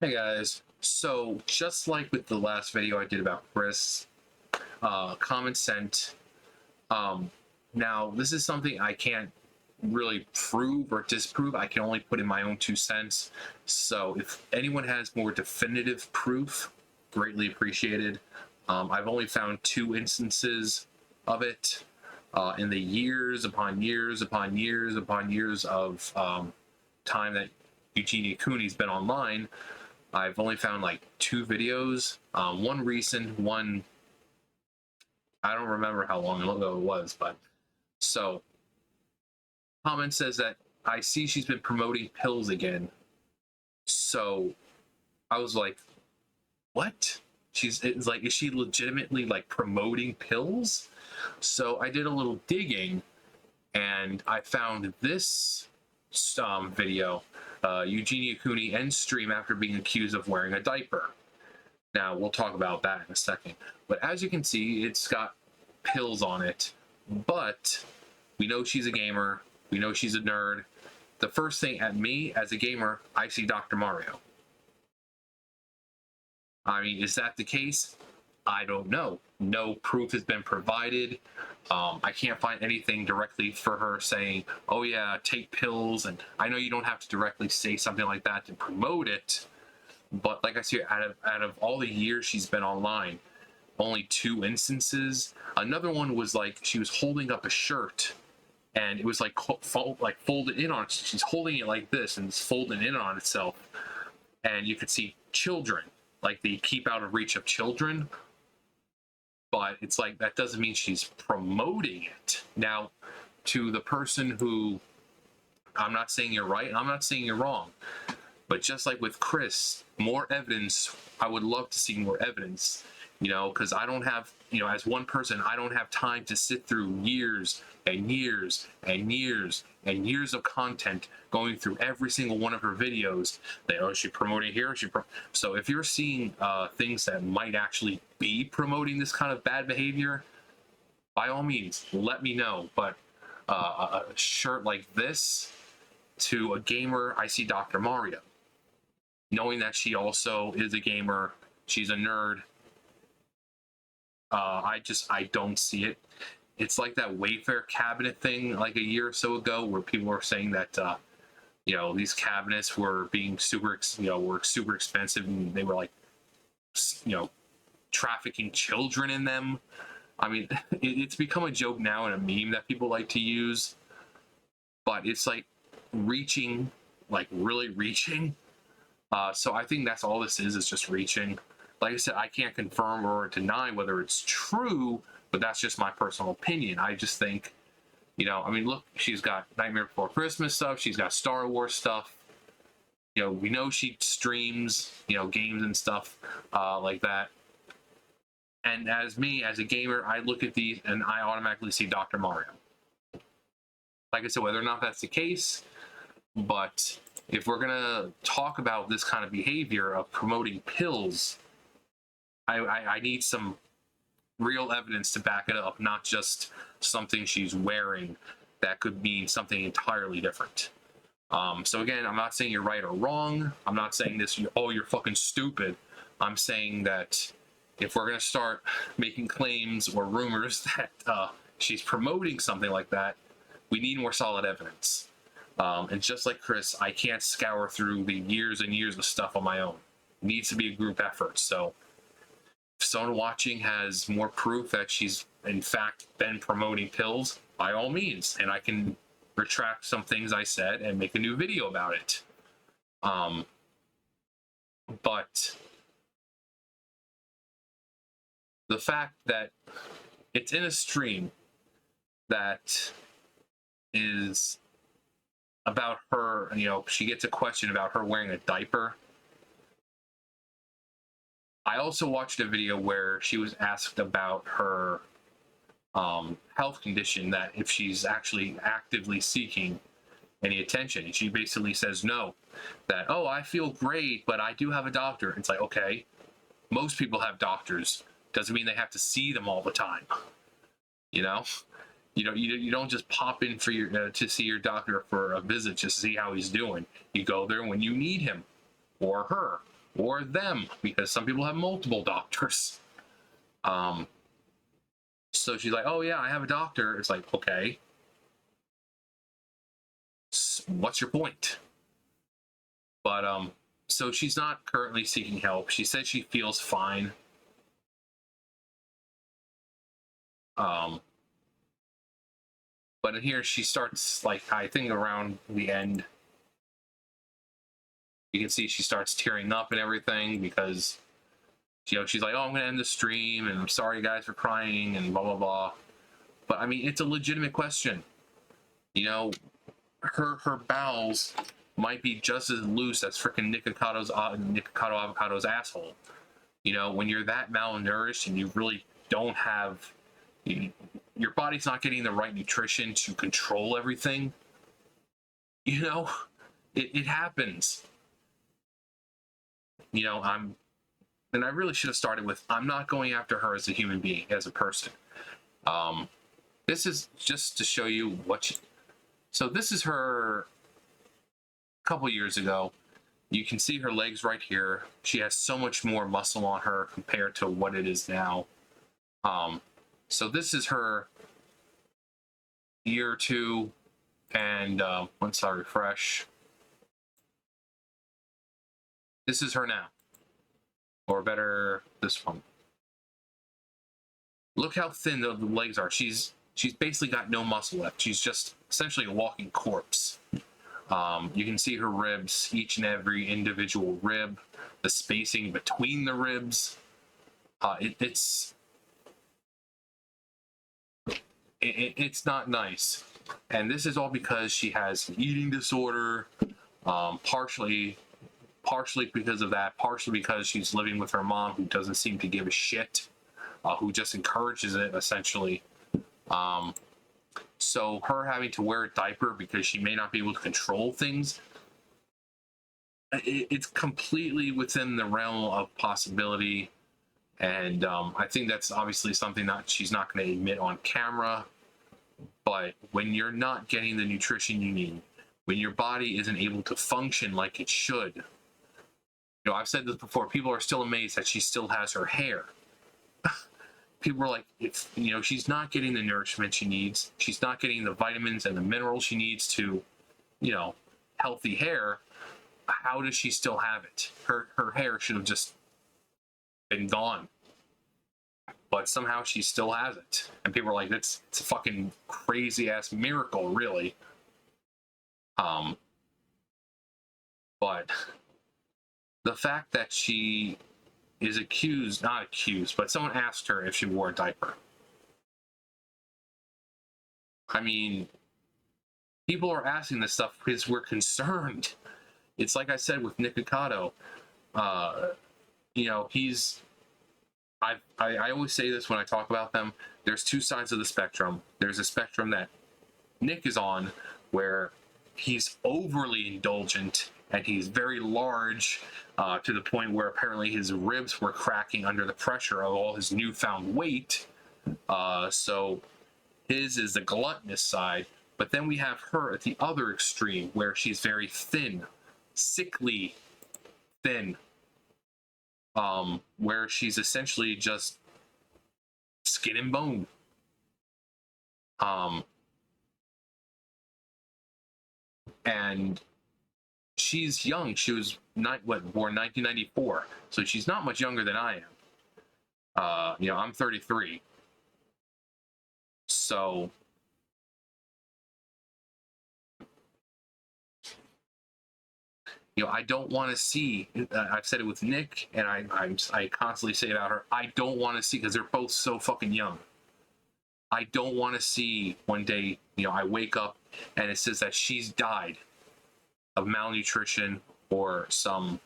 Hey guys, so just like with the last video I did about Chris, comment sent. Now this is something I can't really prove or disprove. I can only put in my own 2 cents. So if anyone has more definitive proof, greatly appreciated. I've only found 2 instances of it in the years upon years upon years upon years of time that Eugenia Cooney's been online. I've only found like 2 videos, one recent, one I don't remember how long ago it was, but so comment says that I see she's been promoting pills again. So I was like, what? It's like, is she legitimately like promoting pills? So I did a little digging and I found this video. Eugenia Cooney ends stream after being accused of wearing a diaper. Now, we'll talk about that in a second. But as you can see, it's got pills on it. But we know she's a gamer. We know she's a nerd. The first thing at me as a gamer, I see Dr. Mario. I mean, is that the case? I don't know. No proof has been provided. I can't find anything directly for her saying, oh yeah, take pills. And I know you don't have to directly say something like that to promote it. But like I said, out of all the years she's been online, only 2 instances. Another one was like she was holding up a shirt and it was like folded in on it. She's holding it like this and it's folding in on itself. And you could see children, like they keep out of reach of children. But it's like, that doesn't mean she's promoting it. Now, to the person who, I'm not saying you're right and I'm not saying you're wrong, but just like with Chris, more evidence, I would love to see more evidence, you know, because I don't have, you know, as one person, I don't have time to sit through years and years and years and years of content going through every single one of her videos. That, oh, is she promoting here? So if you're seeing things that might actually be promoting this kind of bad behavior, by all means, let me know. But a shirt like this to a gamer, I see Dr. Mario. Knowing that she also is a gamer, she's a nerd, I don't see it. It's like that Wayfair cabinet thing like a year or so ago where people were saying that you know, these cabinets were being super expensive and they were like, you know, trafficking children in them. I mean, it's become a joke now and a meme that people like to use, but it's like reaching, like really reaching. So I think that's all this is just reaching. Like I said, I can't confirm or deny whether it's true, but that's just my personal opinion. I just think, you know, I mean, look, she's got Nightmare Before Christmas stuff. She's got Star Wars stuff. You know, we know she streams, you know, games and stuff like that. And as me, as a gamer, I look at these and I automatically see Dr. Mario. Like I said, whether or not that's the case, but if we're going to talk about this kind of behavior of promoting pills, I need some real evidence to back it up, not just something she's wearing that could mean something entirely different. So again, I'm not saying you're right or wrong. I'm not saying this, oh, you're fucking stupid. I'm saying that if we're going to start making claims or rumors that she's promoting something like that, we need more solid evidence. And just like Chris, I can't scour through the years and years of stuff on my own. It needs to be a group effort. So if someone watching has more proof that she's in fact been promoting pills, by all means, and I can retract some things I said and make a new video about it. But the fact that it's in a stream that is about her, you know, she gets a question about her wearing a diaper. I also watched a video where she was asked about her health condition, that if she's actually actively seeking any attention. And she basically says no, that, oh, I feel great, but I do have a doctor. It's like, okay, most people have doctors. Doesn't mean they have to see them all the time. You know, you don't just pop in for your to see your doctor for a visit just to see how he's doing. You go there when you need him or her. or them, because some people have multiple doctors. So she's like, oh yeah, I have a doctor. It's like, okay, what's your point? But so she's not currently seeking help. She says she feels fine. But in here she starts, like, I think around the end, you can see she starts tearing up and everything because, you know, she's like, oh, I'm gonna end the stream and I'm sorry guys for crying and blah blah blah. But I mean, it's a legitimate question. You know, her bowels might be just as loose as freaking Nikocado Avocado's asshole. You know, when you're that malnourished and you really don't have, your body's not getting the right nutrition to control everything. You know, it happens. You know, and I really should have started with, I'm not going after her as a human being, as a person. This is just to show you what so this is her a couple years ago. You can see her legs right here. She has so much more muscle on her compared to what it is now. So this is her year or two, and once I refresh, this is her now, or better, this one. Look how thin the legs are. She's basically got no muscle left. She's just essentially a walking corpse. You can see her ribs, each and every individual rib, the spacing between the ribs. It's not nice. And this is all because she has an eating disorder, partially because of that, partially because she's living with her mom, who doesn't seem to give a shit, who just encourages it, essentially. So her having to wear a diaper because she may not be able to control things, it's completely within the realm of possibility. And I think that's obviously something that she's not going to admit on camera. But when you're not getting the nutrition you need, when your body isn't able to function like it should, you know, I've said this before, people are still amazed that she still has her hair. People are like, if, you know, she's not getting the nourishment she needs, she's not getting the vitamins and the minerals she needs to, you know, healthy hair, how does she still have it? Her hair should have just been gone. But somehow she still has it. And people are like, it's a fucking crazy ass miracle, really. But the fact that she is not accused, but someone asked her if she wore a diaper. I mean, people are asking this stuff because we're concerned. It's like I said with Nikocado, you know, I always say this when I talk about them. There's two sides of the spectrum. There's a spectrum that Nick is on, where he's overly indulgent and he's very large, to the point where apparently his ribs were cracking under the pressure of all his newfound weight. So his is the gluttonous side. But then we have her at the other extreme, where she's very thin, sickly thin, where she's essentially just skin and bone. And she's young. She was born 1994, so she's not much younger than I am. You know, I'm 33, so you know, I don't want to see. I've said it with Nick, and I constantly say about her. I don't want to see, because they're both so fucking young. I don't want to see one day, you know, I wake up and it says that she's died of malnutrition or some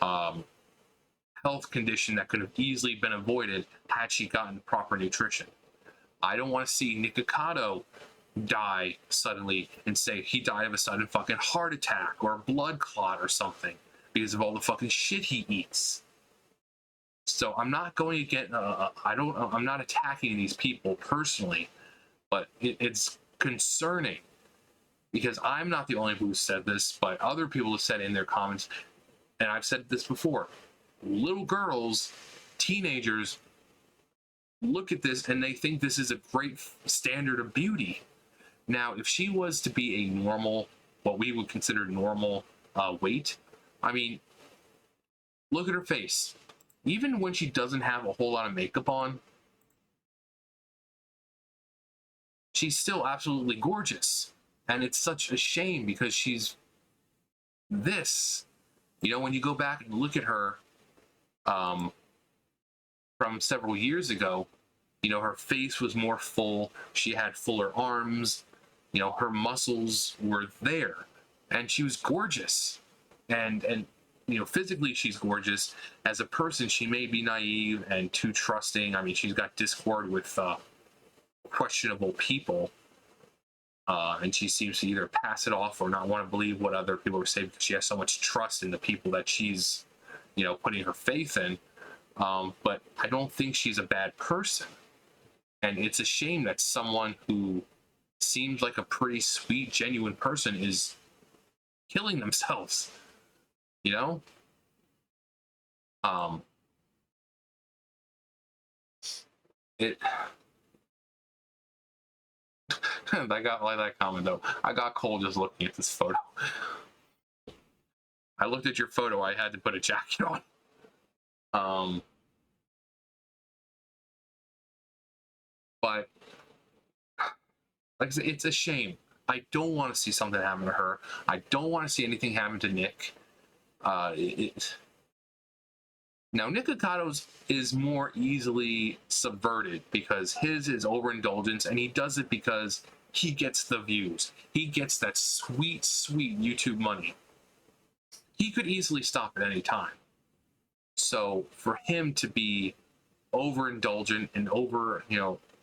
health condition that could have easily been avoided had she gotten proper nutrition. I don't want to see Nikocado die suddenly and say he died of a sudden fucking heart attack or a blood clot or something because of all the fucking shit he eats. So I'm not going to get, I'm not attacking these people personally, but it's concerning, because I'm not the only one who said this, but other people have said in their comments, and I've said this before, little girls, teenagers look at this and they think this is a great standard of beauty. Now, if she was to be a normal, what we would consider normal weight, I mean, look at her face. Even when she doesn't have a whole lot of makeup on, she's still absolutely gorgeous. And it's such a shame because she's this. You know, when you go back and look at her from several years ago, you know, her face was more full. She had fuller arms. You know, her muscles were there. And she was gorgeous. And you know, physically she's gorgeous. As a person, she may be naive and too trusting. I mean, she's got discord with questionable people. And she seems to either pass it off or not want to believe what other people are saying because she has so much trust in the people that she's, you know, putting her faith in. But I don't think she's a bad person. And it's a shame that someone who seems like a pretty sweet, genuine person is killing themselves. You know? It I got like that comment though. I got cold just looking at this photo. I looked at your photo, I had to put a jacket on. But like I said, it's a shame. I don't want to see something happen to her. I don't want to see anything happen to Nick. Now, Nick Ocato's is more easily subverted because his is overindulgence, and he does it because he gets the views. He gets that sweet, sweet YouTube money. He could easily stop at any time. So for him to be overindulgent and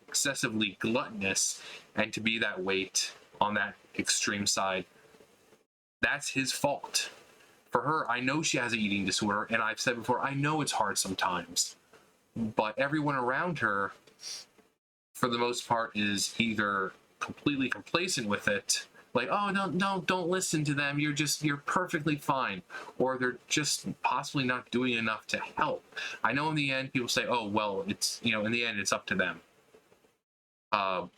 excessively gluttonous and to be that weight on that extreme side, that's his fault. For her, I know she has an eating disorder, and I've said before, I know it's hard sometimes. But everyone around her, for the most part, is either completely complacent with it, like, oh, no, don't listen to them, you're perfectly fine. Or they're just possibly not doing enough to help. I know in the end, people say, oh, well, it's, in the end, it's up to them. But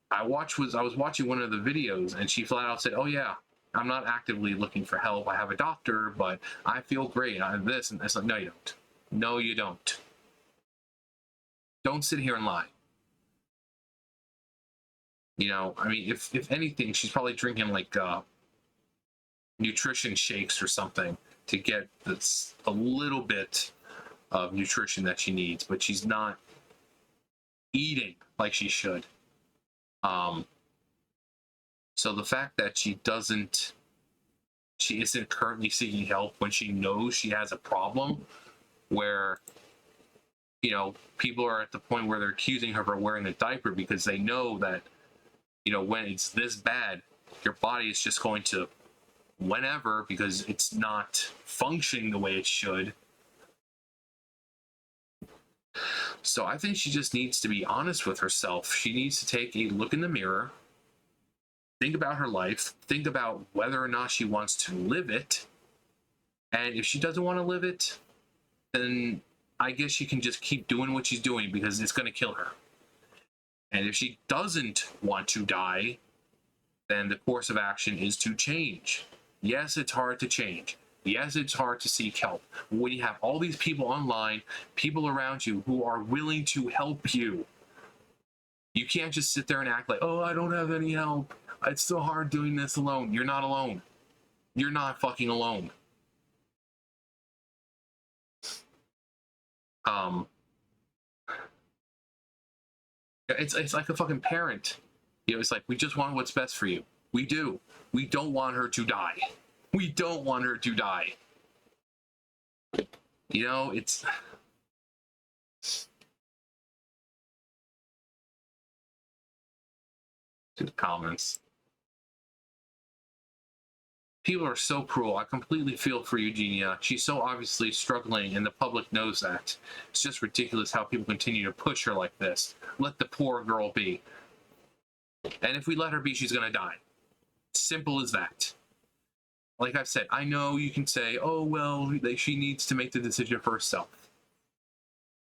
I was watching one of the videos, and she flat out said, oh, yeah, I'm not actively looking for help. I have a doctor, but I feel great. I have this, and it's like, no, you don't. No, you don't. Don't sit here and lie. I mean, if anything, she's probably drinking like nutrition shakes or something to get this a little bit of nutrition that she needs, but she's not eating like she should. So the fact that she isn't currently seeking help when she knows she has a problem where, people are at the point where they're accusing her for wearing the diaper because they know that, when it's this bad, your body is just going to, whenever, because it's not functioning the way it should. So I think she just needs to be honest with herself. She needs to take a look in the mirror, think about her life, think about whether or not she wants to live it. And if she doesn't want to live it, then I guess she can just keep doing what she's doing because it's going to kill her. And if she doesn't want to die, then the course of action is to change. Yes, it's hard to change. Yes, it's hard to seek help. When you have all these people online, people around you who are willing to help you, you can't just sit there and act like, oh, I don't have any help. It's so hard doing this alone. You're not alone. You're not fucking alone. It's like a fucking parent. It's like, we just want what's best for you. We do. We don't want her to die. We don't want her to die. It's... To the comments. People are so cruel. I completely feel for Eugenia. She's so obviously struggling, and the public knows that. It's just ridiculous how people continue to push her like this. Let the poor girl be. And if we let her be, she's going to die. Simple as that. like I've said, I know you can say, oh, well, she needs to make the decision for herself.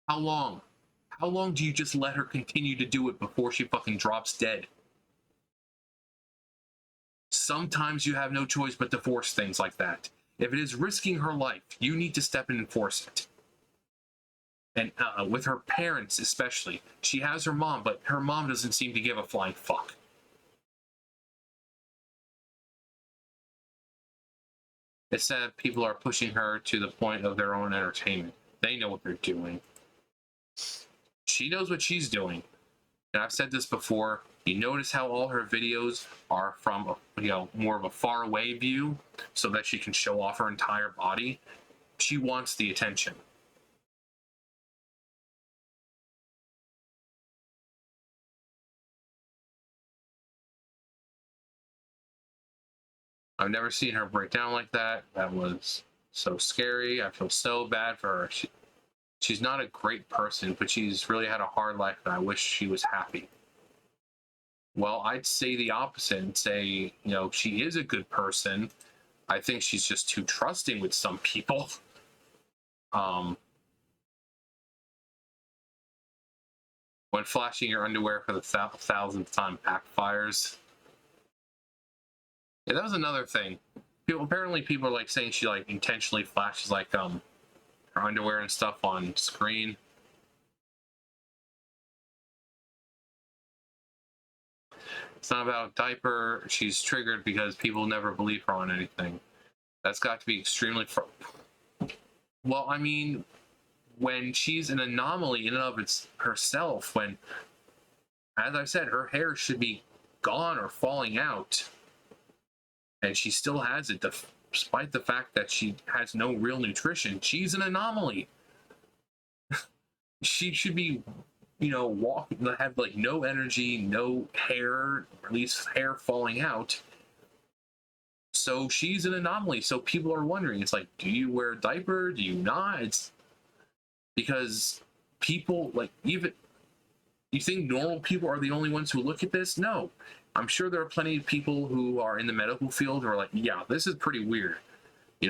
How long? How long do you just let her continue to do it before she fucking drops dead? Sometimes you have no choice but to force things like that. If it is risking her life, you need to step in and force it. And with her parents especially, she has her mom, but her mom doesn't seem to give a flying fuck. It's sad people are pushing her to the point of their own entertainment. They know what they're doing. She knows what she's doing. And I've said this before, you notice how all her videos are from more of a far away view so that she can show off her entire body. She wants the attention. I've never seen her break down like that. That was so scary. I feel so bad for her. She's not a great person, but she's really had a hard life, and I wish she was happy. Well, I'd say the opposite and say, she is a good person. I think she's just too trusting with some people. When flashing your underwear for the thousandth time backfires. Yeah, that was another thing. Apparently people are like saying she like intentionally flashes like her underwear and stuff on screen. It's not about Diaper. She's triggered because people never believe her on anything. That's got to be extremely well, I mean, when she's an anomaly in and of herself, when, as I said, her hair should be gone or falling out, and she still has it despite the fact that she has no real nutrition, she's an anomaly. She should be, walking, have like no energy, no hair, or at least hair falling out. So she's an anomaly. So people are wondering, it's like, do you wear a diaper? Do you not? It's because people like, even you think normal people are the only ones who look at this? No. I'm sure there are plenty of people who are in the medical field who are like, yeah, this is pretty weird.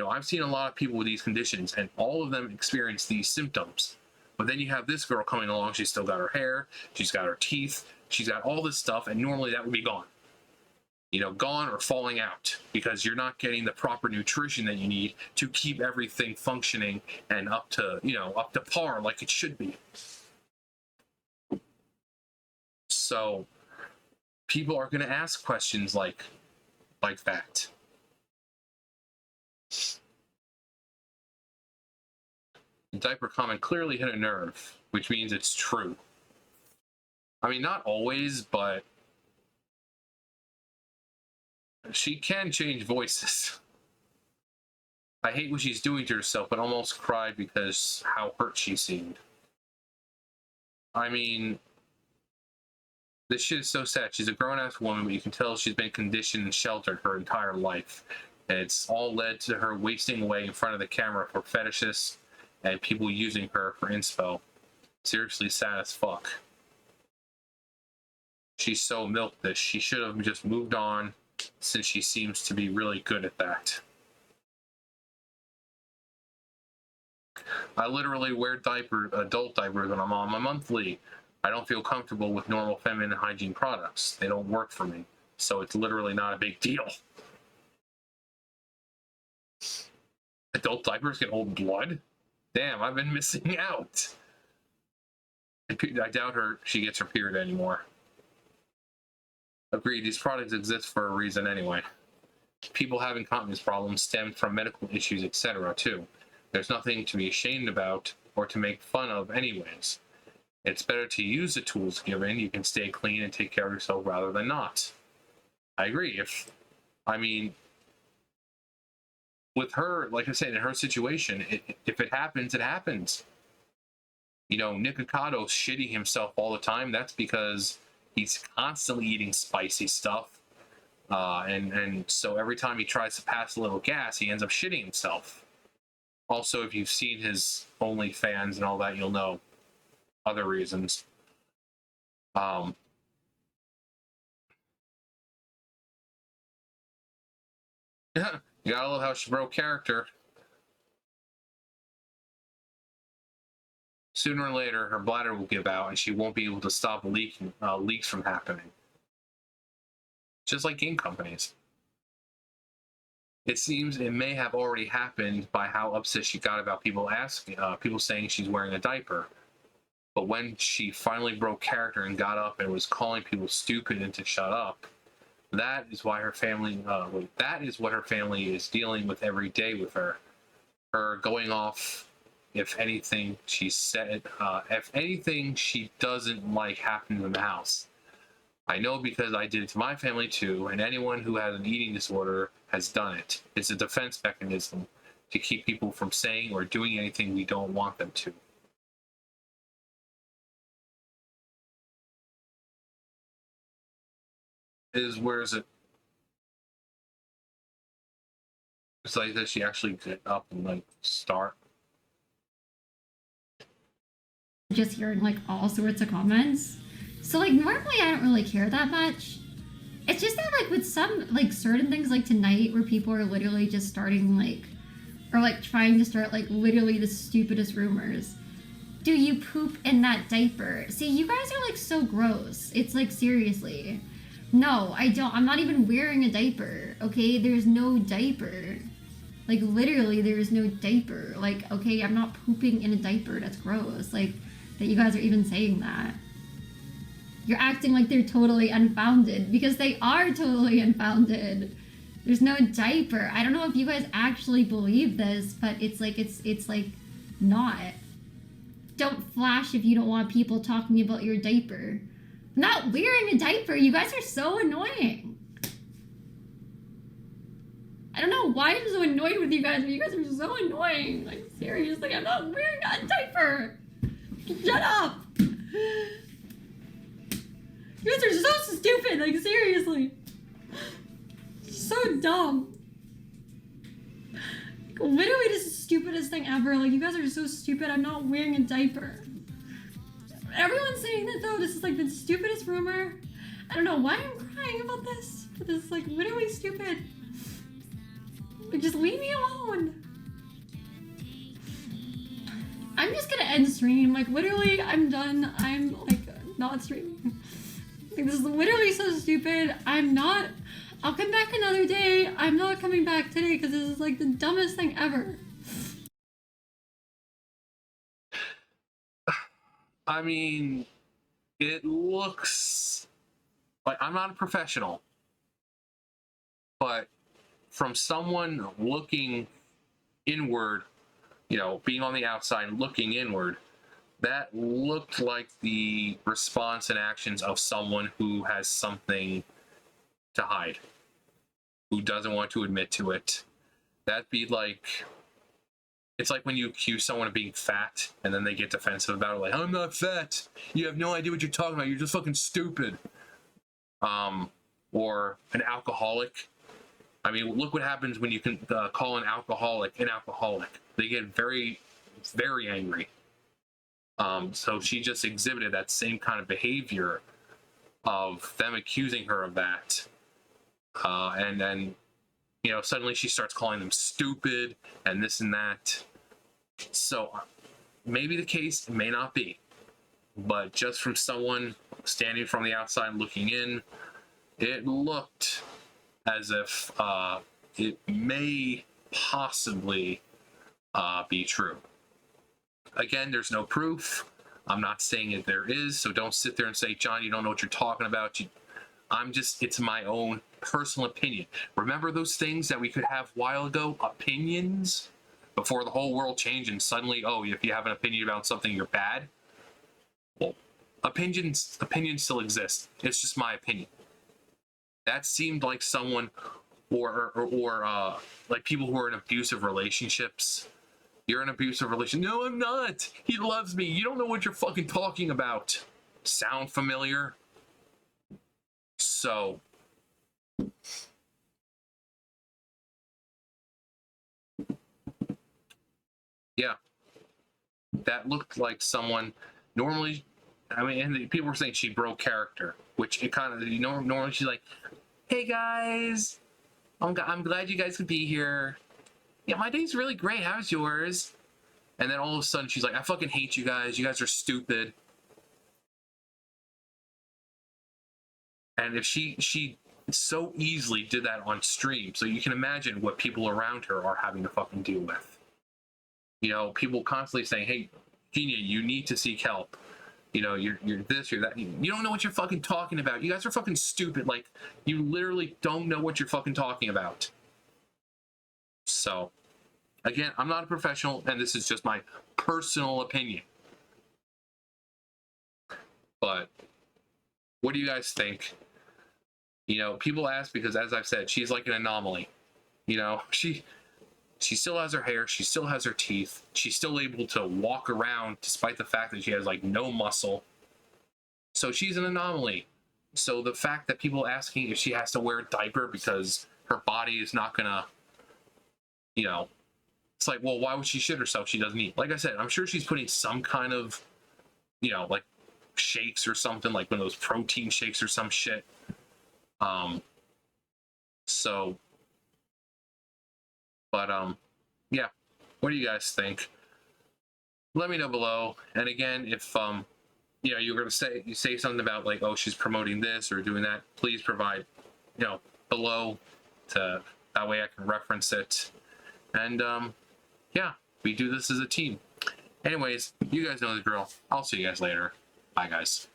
I've seen a lot of people with these conditions, and all of them experience these symptoms. But then you have this girl coming along, she's still got her hair, she's got her teeth, she's got all this stuff, and normally that would be gone. Gone or falling out, because you're not getting the proper nutrition that you need to keep everything functioning and up to par like it should be. So people are going to ask questions like that. The diaper comment clearly hit a nerve, which means it's true. I mean, not always, but she can change voices. I hate what she's doing to herself, but almost cried because how hurt she seemed. I mean, this shit is so sad. She's a grown-ass woman, but you can tell she's been conditioned and sheltered her entire life. And it's all led to her wasting away in front of the camera for fetishists and people using her for inspo. Seriously sad as fuck. She's so milked this. She should have just moved on, since she seems to be really good at that. I literally wear adult diapers when I'm on my monthly. I don't feel comfortable with normal feminine hygiene products. They don't work for me. So it's literally not a big deal. Adult diapers can hold blood? Damn, I've been missing out. I doubt she gets her period anymore. Agreed, these products exist for a reason anyway. People having incontinence problems stem from medical issues, etc. too. There's nothing to be ashamed about or to make fun of anyways. It's better to use the tools given. You can stay clean and take care of yourself rather than not. I agree. With her, like I said, in her situation, if it happens, it happens. Nick Ocado's shitting himself all the time. That's because he's constantly eating spicy stuff. And so every time he tries to pass a little gas, he ends up shitting himself. Also, if you've seen his OnlyFans and all that, you'll know other reasons. You gotta love how she broke character. Sooner or later, her bladder will give out, and she won't be able to stop leaks from happening. Just like game companies. It seems it may have already happened by how upset she got about people saying she's wearing a diaper. But when she finally broke character and got up and was calling people stupid and to shut up, that is why her family. That is what her family is dealing with every day with her. Her going off. If anything she said, if anything she doesn't like happened in the house. I know because I did it to my family too, and anyone who has an eating disorder has done it. It's a defense mechanism to keep people from saying or doing anything we don't want them to. Where is it? It's like that she actually get up and like start. Just hearing like all sorts of comments. So like normally I don't really care that much. It's just that like with some like certain things like tonight where people are literally just starting like or like trying to start like literally the stupidest rumors. Do you poop in that diaper? See, you guys are like so gross. It's like seriously. No, I don't. I'm not even wearing a diaper. Okay, there's no diaper. Like literally there's no diaper. Like okay, I'm not pooping in a diaper. That's gross. Like that you guys are even saying that. You're acting like they're totally unfounded because they are totally unfounded. There's no diaper. I don't know if you guys actually believe this, but it's like not. Don't flash if you don't want people talking about your diaper. I'm not wearing a diaper. You guys are so annoying. I don't know why I'm so annoyed with you guys, but you guys are so annoying. Like seriously, I'm not wearing a diaper. Shut up. You guys are so stupid, like seriously. So dumb. Like, literally this is the stupidest thing ever. Like you guys are so stupid, I'm not wearing a diaper. Everyone's saying that though, this is like the stupidest rumor. I don't know why I'm crying about this, but this is like literally stupid. Like just leave me alone. I'm just gonna end stream, like literally I'm done. I'm like not streaming. Like, this is literally so stupid. I'll come back another day. I'm not coming back today because this is like the dumbest thing ever. I mean, it looks like I'm not a professional, but from someone looking inward, you know, being on the outside and looking inward, that looked like the response and actions of someone who has something to hide, who doesn't want to admit to it. That'd be like, it's like when you accuse someone of being fat and then they get defensive about it, like, I'm not fat. You have no idea what you're talking about. You're just fucking stupid. Or an alcoholic. I mean, look what happens when you can call an alcoholic an alcoholic. They get very, very angry. So she just exhibited that same kind of behavior of them accusing her of that. And then, you know, suddenly she starts calling them stupid and this and that. So maybe the case, it may not be. But just from someone standing from the outside looking in, it looked as if it may possibly be true. Again, there's no proof. I'm not saying that there is, so don't sit there and say, John, you don't know what you're talking about. It's my own personal opinion. Remember those things that we could have a while ago? Opinions? Before the whole world changed and suddenly, oh, if you have an opinion about something, you're bad? Well, opinions still exist. It's just my opinion. That seemed like someone, or like people who are in abusive relationships. You're in an abusive relationship. No, I'm not. He loves me. You don't know what you're fucking talking about. Sound familiar? So, yeah, that looked like someone normally. I mean, and people were saying she broke character, which it kind of, you know, normally she's like, hey guys, I'm glad you guys could be here. Yeah, my day's really great. How's yours? And then all of a sudden she's like, I fucking hate you guys. You guys are stupid. And if she so easily did that on stream, so you can imagine what people around her are having to fucking deal with. You know, people constantly saying, hey, Eugenia, you need to seek help. You know, you're this, you're that. You don't know what you're fucking talking about. You guys are fucking stupid. Like, you literally don't know what you're fucking talking about. So, again, I'm not a professional, and this is just my personal opinion. But what do you guys think? You know, people ask because, as I've said, she's like an anomaly. You know, she still has her hair, she still has her teeth, she's still able to walk around despite the fact that she has like no muscle. So she's an anomaly. So the fact that people asking if she has to wear a diaper because her body is not gonna, you know, it's like, well, why would she shit herself? She doesn't eat. Like I said, I'm sure she's putting some kind of, you know, like shakes or something, like one of those protein shakes or some shit. So, but yeah, what do you guys think? Let me know below. And again, if you know, you're gonna say something about like, oh, she's promoting this or doing that, please provide, you know, below, to that way I can reference it. And yeah, we do this as a team. Anyways, you guys know the drill. I'll see you guys later. Bye, guys.